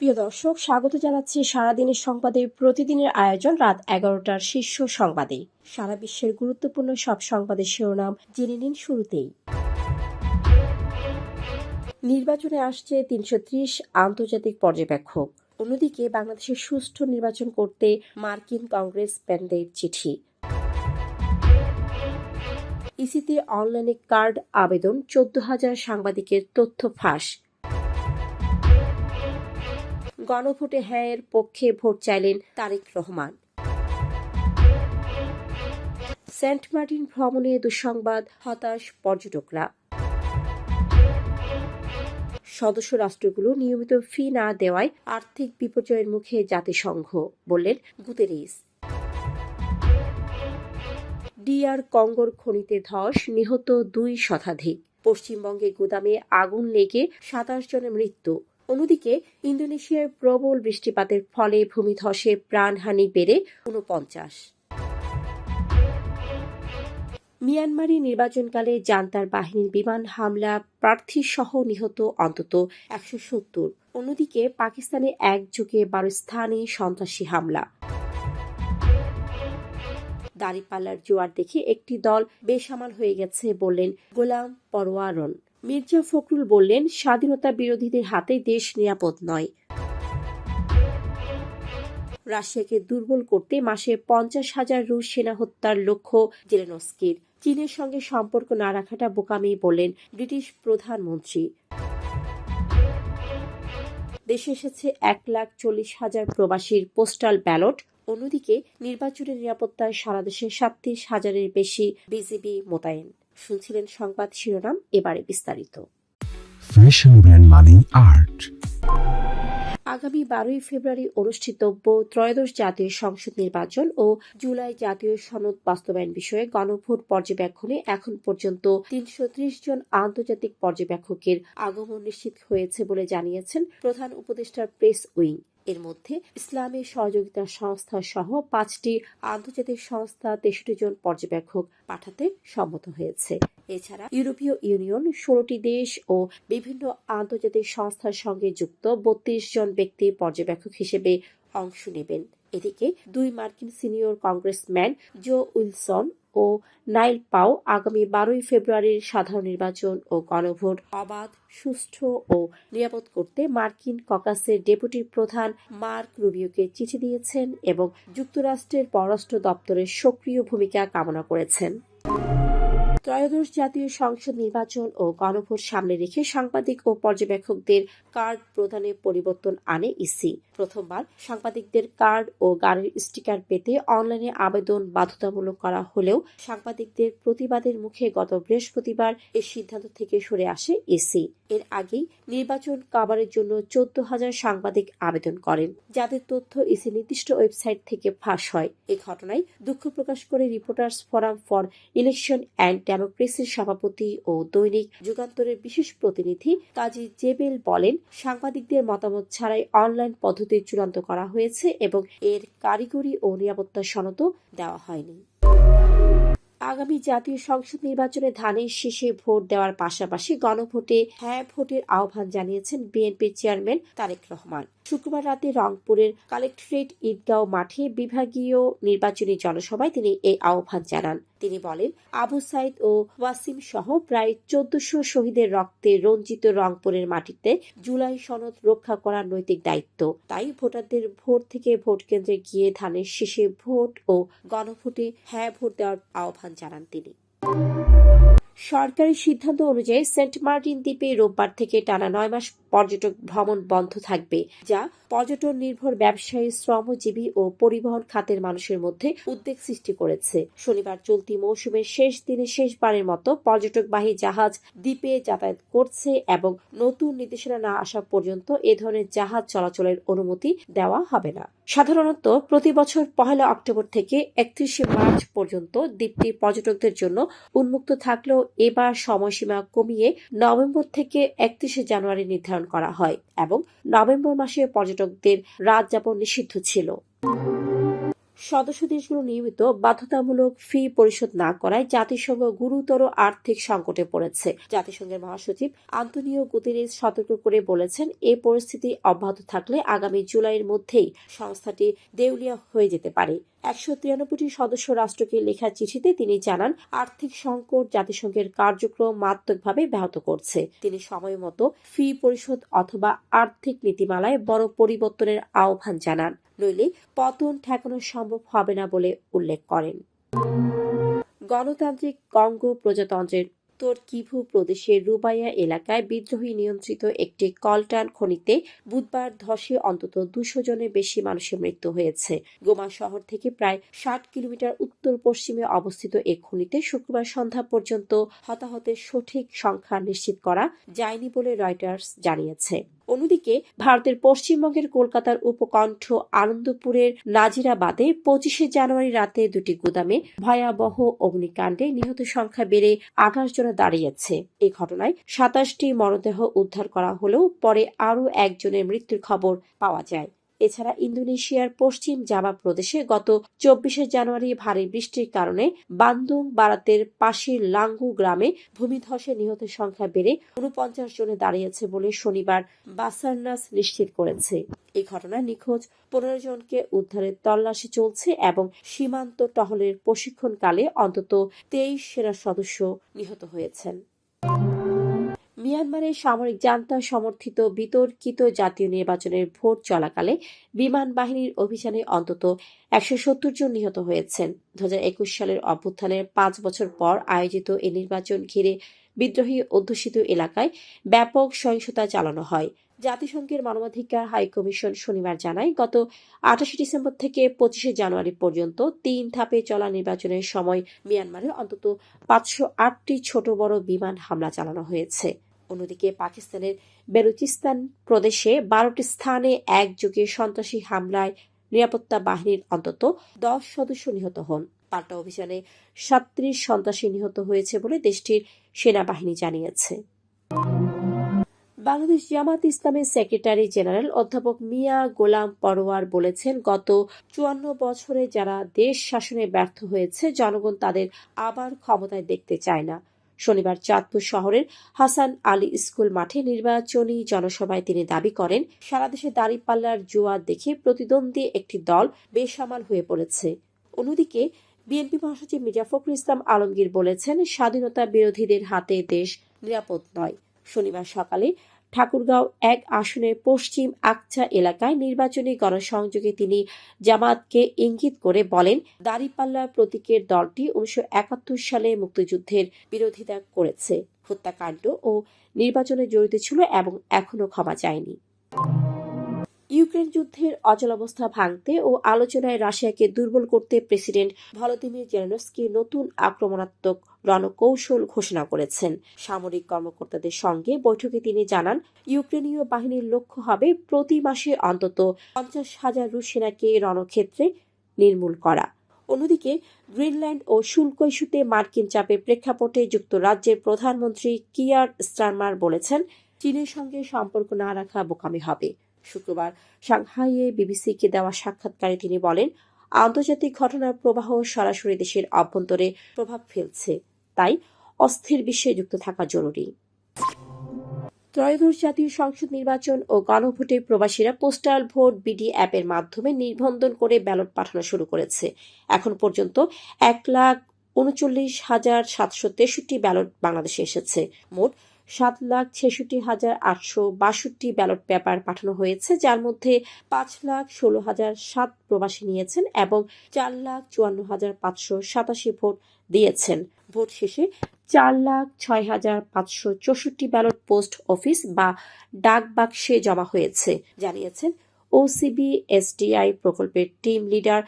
প্রিয় দর্শক, স্বাগত জানাচ্ছি সারাদিনের সংবাদে প্রতিদিনের আয়োজন রাত 11টার শীর্ষ সংবাদে। সারা বিশ্বের গুরুত্বপূর্ণ সব সংবাদের শিরোনাম জেনে নিন শুরুতেই। নির্বাচনে আসছে ৩৩০ আন্তর্জাতিক পর্যবেক্ষক। অন্যদিকে বাংলাদেশের সুষ্ঠু নির্বাচন করতে মার্কিন কংগ্রেসম্যানদের চিঠি। ইসিতে অনলাইনে কার্ড আবেদন, 14,000 সাংবাদিকের তথ্য ফাঁস। গণভোটে হ্যাঁয়ের পক্ষে ভোট চাইলেন তারেক রহমান। সেন্ট মার্টিন ভ্রমণে দুঃসংবাদ, হতাশ পর্যটকরা। সদস্য রাষ্ট্রগুলো নিয়মিত ফি না দেওয়ায় আর্থিক বিপর্যয়ের মুখে জাতিসংঘ, বললেন গুতেরেস। ডিআর কঙ্গোর খনিতে ধস, নিহত 2 শতাধিক। পশ্চিমবঙ্গে গুদামে আগুন লেগে 27 জনের মৃত্যু। অন্যদিকে ইন্দোনেশিয়ায় প্রবল বৃষ্টিপাতের ফলে ভূমিধসে প্রাণহানি বেড়ে 49। মিয়ানমারে নির্বাচনকালে জান্তার বাহিনীর বিমান হামলা, প্রার্থী সহ নিহত অন্তত 170। অন্যদিকে পাকিস্তানে একযোগে 12 স্থানে সন্ত্রাসী হামলা। দাঁড়িপাল্লার জোয়ার দেখে একটি দল বেসামাল হয়ে গেছে বললেন গোলাম পরোয়ারন। মির্জা ফখরুল বললেন, স্বাধীনতা বিরোধীদের হাতে দেশ নিরাপদ নয়। রাশিয়াকে দুর্বল করতে মাসে 50,000 রুশ সেনা হত্যার লক্ষ্য জেলেনস্কির। চীনের সঙ্গে সম্পর্ক না রাখাটা বোকামি, বললেন ব্রিটিশ প্রধানমন্ত্রী। দেশে এসেছে 1,40,000 প্রবাসীর পোস্টাল ব্যালট। অন্যদিকে নির্বাচনের নিরাপত্তায় সারা দেশে 37,000-এর বেশি বিজিবি মোতায়েন। শুনছিলেন সংবাদ শিরোনাম, এবারে বিস্তারিত। ফ্যাশন ব্র্যান্ড মানি আর্ট। আগামী 12 ফেব্রুয়ারি অনুষ্ঠিতব্য ত্রয়োদশ জাতীয় সংসদ নির্বাচন ও জুলাই জাতীয় সনদ বাস্তবায়ন বিষয়ে গণভোট পর্যবেক্ষণে এখন পর্যন্ত 330 জন আন্তর্জাতিক পর্যবেক্ষকের আগমন নিশ্চিত হয়েছে বলে জানিয়েছেন প্রধান উপদেষ্টার প্রেস উইং। এর মধ্যে ইসলামী সহযোগিতা সংস্থা সহ 5টি আন্তর্জাতিক সংস্থা 63 জন পর্যবেক্ষক পাঠাতে সম্মত হয়েছে। এছাড়া ইউরোপীয় ইউনিয়ন, 16টি দেশ ও বিভিন্ন আন্তর্জাতিক সংস্থার সঙ্গে যুক্ত 32 জন ব্যক্তি পর্যবেক্ষক হিসেবে অংশ নেবেন। এদিকে 2 মার্কিন সিনিয়র কংগ্রেসম্যান জো উইলসন ও নাইল পাও আগামী 12 ফেব্রুয়ারির সাধারণ নির্বাচন ও গণভোট অবাধ, সুষ্ঠু ও নিরাপদ করতে মার্কিন ককাসের ডেপুটি প্রধান মার্ক রুবিওকে চিঠি দিয়েছেন এবং যুক্তরাষ্ট্রের পররাষ্ট্র দপ্তরের সক্রিয় ভূমিকা কামনা করেছেন। ত্রয়োদশ জাতীয় সংসদ নির্বাচন ও গণভোট সামনে রেখে সাংবাদিক ও পর্যবেক্ষকদের কার্ড প্রদানে পরিবর্তন আনে ইসি। প্রথমবার সাংবাদিকদের কার্ড ও গাড়ির স্টিকার পেতে অনলাইনে আবেদন বাধ্যতামূলক করা হলেও সাংবাদিকদের প্রতিবাদের মুখে গত বৃহস্পতিবার এই সিদ্ধান্ত থেকে সরে আসে ইসি। এর আগেই নির্বাচন কাভারের জন্য 14,000 সাংবাদিক আবেদন করেন, যাদের তথ্য ইসি নির্দিষ্ট ওয়েবসাইট থেকে ফাঁস হয়। এ ঘটনায় দুঃখ প্রকাশ করে reporters forum for election and ডেমোক্রেসির সভাপতি ও দৈনিক যুগান্তরের বিশেষ প্রতিনিধি কাজী জেবেল বলেন, সাংবাদিকদের মতামত ছাড়াই অনলাইন পদ্ধতি চূড়ান্ত করা হয়েছে এবং এর কারিগরি ও নিরাপত্তা সনদও দেওয়া হয়নি। আগামী জাতীয় সংসদ নির্বাচনে ধানের শীষে ভোট দেওয়ার পাশাপাশি গণভোটে হ্যাঁ ভোটের আহ্বান জানিয়েছেন বিএনপির চেয়ারম্যান তারেক রহমান। শুক্রবার রাতে রংপুরের কালেক্টরেট ঈদগাঁও মাঠে বিভাগীয় নির্বাচনী জনসভায় তিনি এই আহ্বান জানান। তিনি বলেন, আবু সাইদ ও ওয়াসিম সহ প্রায় 1400 শহীদের রক্তে রঞ্জিত রংপুরের মাটিতে জুলাই সনদ রক্ষা করার নৈতিক দায়িত্ব। তাই ভোটারদের ভোট থেকে ভোট কেন্দ্রে গিয়ে ধানের শীষে ভোট ও গণভোটে হ্যাঁ ভোট দেওয়ার আহ্বান জানান তিনি। সরকারি সিদ্ধান্ত অনুযায়ী সেন্ট মার্টিন দ্বীপে রোববার থেকে টানা 9 মাস পর্যটক ভ্রমণ বন্ধ থাকবে, যা পর্যটন নির্ভর ব্যবসায়ী, শ্রমজীবী ও পরিবহন খাতের মানুষের মধ্যে উদ্বেগ সৃষ্টি করেছে। শনিবার চলতি মৌসুমের শেষ দিনে শেষবারের মতো পর্যটকবাহী জাহাজ দ্বীপে যাতায়াত করছে এবং নতুন নির্দেশনা না আসা পর্যন্ত এ ধরনের জাহাজ চলাচলের অনুমতি দেওয়া হবে না। সাধারণত প্রতি বছর 1 অক্টোবর থেকে 31 মার্চ পর্যন্ত দ্বীপটি পর্যটকদের জন্য উন্মুক্ত থাকলেও এবার সময়সীমা কমিয়ে নভেম্বর থেকে 31 জানুয়ারি নির্ধারণ করা হয় এবং নভেম্বর মাসে পর্যটকদের রাত যাপন নিষিদ্ধ ছিল। সদস্য দেশগুলো নিয়মিত বাধ্যতামূলক ফি পরিশোধ না করায় জাতিসংঘ গুরুতর আর্থিক সংকটে পড়েছে। জাতিসংঘের মহাসচিব আন্তোনিও গুতেরেস সতর্ক করে বলেছেন, এই পরিস্থিতি অব্যাহত থাকলে আগামী জুলাইয়ের মধ্যেই সংস্থাটি দেউলিয়া হয়ে যেতে পারে। 193টি সদস্য রাষ্ট্রকে লেখা চিঠিতে তিনি জানান, আর্থিক সংকট জাতিসংঘের কার্যক্রম মারাত্মকভাবে ব্যাহত করছে। তিনি সময়মতো ফি পরিশোধ অথবা আর্থিক নীতিমালায় বড় পরিবর্তনের আহ্বান জানান, নইলে পতন ঠেকানো সম্ভব হবে না বলে উল্লেখ করেন। গণতান্ত্রিক কঙ্গো প্রজাতন্ত্রের উত্তর কিভু প্রদেশের রুবাইয়া এলাকায় বিদ্রোহী নিয়ন্ত্রিত একটি কলটান খনিতে বুধবার ধসে অন্তত 200 জনের বেশি মানুষের মৃত্যু হয়েছে। গোমা শহর থেকে প্রায় 60 কিলোমিটার উত্তর পশ্চিমে অবস্থিত এই খনিতে শুক্রবার সন্ধ্যা পর্যন্ত হতাহতের সঠিক সংখ্যা নিশ্চিত করা যায়নি বলে রয়টার্স জানিয়েছে। অন্যদিকে ভারতের পশ্চিমবঙ্গের কলকাতার উপকণ্ঠ আনন্দপুরের নাজিরাবাদে 25শে জানুয়ারি রাতে দুটি গুদামে ভয়াবহ অগ্নিকাণ্ডে নিহত সংখ্যা বেড়ে 28 জনে দাঁড়িয়েছে। এই ঘটনায় 27টি মরদেহ উদ্ধার করা হলেও পরে আরও একজনের মৃত্যুর খবর পাওয়া যায়। এছাড়া ইন্দোনেশিয়ার পশ্চিম জাভা প্রদেশে গত 24শে জানুয়ারি ভারী বৃষ্টির কারণে বান্দুং বারাতের পাশের লাঙ্গু গ্রামে ভূমিধসে নিহতের সংখ্যা বেড়ে 49 জনে দাঁড়িয়েছে বলে শনিবার বাসারনাস নিশ্চিত করেছে। এই ঘটনায় নিখোঁজ 15 জনকে উদ্ধারের তল্লাশি চলছে এবং সীমান্ত টহলের প্রশিক্ষণকালে অন্তত 23 সেনা সদস্য নিহত হয়েছেন। মিয়ানমারের সামরিক জান্তা সমর্থিত বিতর্কিত জাতীয় নির্বাচনের ভোট চলাকালে বিমান বাহিনীর অভিযানে অন্তত 170 জন নিহত হয়েছেন। 2021 সালের অভ্যুত্থানের 5 বছর পর আয়োজিত এই নির্বাচন ঘিরে বিদ্রোহী অধ্যুষিত এলাকায় ব্যাপক সহিংসতা চালানো হয়। জাতিসংঘের মানবাধিকার হাই কমিশন শনিবার জানায়, গত 28 ডিসেম্বর থেকে 25শে জানুয়ারি পর্যন্ত 3 ধাপে চলা নির্বাচনের সময় মিয়ানমারে অন্তত 508টি ছোট বড় বিমান হামলা চালানো হয়েছে। অন্যদিকে পাকিস্তানের বেলুচিস্তান প্রদেশে 12টি স্থানে একযোগে সন্ত্রাসী হামলায় নিরাপত্তা বাহিনীর অন্তত 10 সদস্য নিহত হন। পাল্টা অভিযানে 37 সন্ত্রাসী নিহত হয়েছে বলে দেশটির সেনাবাহিনী জানিয়েছে। বাংলাদেশ জামাত ইসলামের সেক্রেটারি জেনারেল অধ্যাপক মিয়া গোলাম পরোয়ার বলেছেন, গত 54 বছরে যারা দেশ শাসনে ব্যর্থ হয়েছে, জনগণ তাদের আবার ক্ষমতায় দেখতে চায় না। শনিবার চাঁদপুর শহরের হাসান আলী স্কুল মাঠে নির্বাচনী জনসভায় তিনি দাবি করেন, সারা দেশে দাঁড়িপাল্লার জোয়ার দেখে প্রতিদ্বন্দ্বী একটি দল বেসামাল হয়ে পড়েছে। অন্যদিকে বিএনপি মহাসচিব মির্জা ফখরুল ইসলাম আলমগীর বলেছেন, স্বাধীনতা বিরোধীদের হাতে দেশ নিরাপদ নয়। শনিবার সকালে ঠাকুরগাঁও 1 আসনের পশ্চিম আকচা এলাকায় নির্বাচনী গণসংযোগে তিনি জামাতকে ইঙ্গিত করে বলেন, দাঁড়িপাল্লার প্রতীকের দলটি 1971 সালে মুক্তিযুদ্ধের বিরোধিতা করেছে, হত্যাকাণ্ড ও নির্বাচনে জড়িত ছিল এবং এখনো ক্ষমা চায়নি। ইউক্রেন যুদ্ধের অচলাবস্থা ভাঙতে ও আলোচনায় রাশিয়াকে দুর্বল করতে প্রেসিডেন্ট ভলোদিমির জেলেনস্কি নতুন আক্রমণাত্মক রণকৌশল ঘোষণা করেছেন। সামরিক কর্মকর্তাদের সঙ্গে বৈঠকে তিনি জানান, ইউক্রেনীয় বাহিনীর লক্ষ্য হবে প্রতি মাসে অন্তত 50,000 রুশ সেনাকে রণক্ষেত্রে নির্মূল করা। অন্যদিকে গ্রিনল্যান্ড ও শুল্ক ইস্যুতে মার্কিন চাপের প্রেক্ষাপটে যুক্তরাজ্যের প্রধানমন্ত্রী কিয়ার স্টারমার বলেছেন, চীনের সঙ্গে সম্পর্ক না রাখা বোকামি হবে। শুক্রবার সাংহাইয়ে বিবিসিকে দেওয়া সাক্ষাৎকারে তিনি বলেন, আন্তর্জাতিক ঘটনার প্রবাহ সরাসরি দেশের অভ্যন্তরে প্রভাব ফেলছে, তাই অস্থির বিশ্বে যুক্ত থাকা জরুরি। ত্রয়োদশ জাতীয় সংসদ নির্বাচন ও গণভোটে প্রবাসীরা পোস্টাল ভোট বিডি অ্যাপের মাধ্যমে নিবন্ধন করে ব্যালট পাঠানো শুরু করেছে। এখন পর্যন্ত 1,39,763 ব্যালট বাংলাদেশে এসেছে। মোট 7,66,862 ব্যালট পেপার পাঠানো হয়েছে, যার মধ্যে 5,16,007 প্রবাসী নিয়েছেন এবং 4,54,587 ভোট দিয়েছেন। ভোট শেষে 4,06,564 ব্যালট পোস্ট অফিস বা ডাক বাক্সে জমা হয়েছে, জানিয়েছেন ওসিবি এসডিআই প্রকল্পের টিম লিডার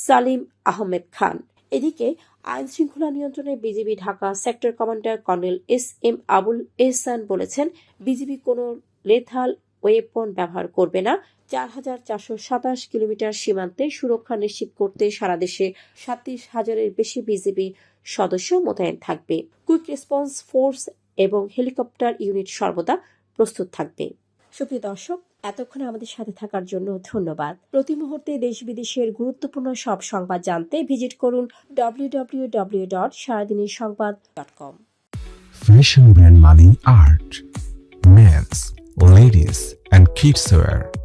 সালিম আহমেদ খান। এদিকে আইন শৃঙ্খলা নিয়ন্ত্রণে BGB Dhaka sector commander colonel S M. Abul Ehsan বলেছেন, বিজিবি কোনো লেথাল ওয়েপন ব্যবহার করবে না। 4,427 কিলোমিটার সীমান্তে সুরক্ষা নিশ্চিত করতে সারা দেশে 37,000-এর বেশি বিজিবি সদস্য মোতায়েন থাকবে। কুইক রেসপন্স ফোর্স এবং হেলিকপ্টার ইউনিট সর্বদা প্রস্তুত থাকবে। সুপ্রিয় দর্শক, এতক্ষণ আমাদের সাথে থাকার জন্য ধন্যবাদ। প্রতি মুহূর্তে দেশ বিদেশের গুরুত্বপূর্ণ সব সংবাদ জানতে ভিজিট করুন www.saradinersongбад.com। Fashion brand Mali Art. Men's, ladies, and kids wear.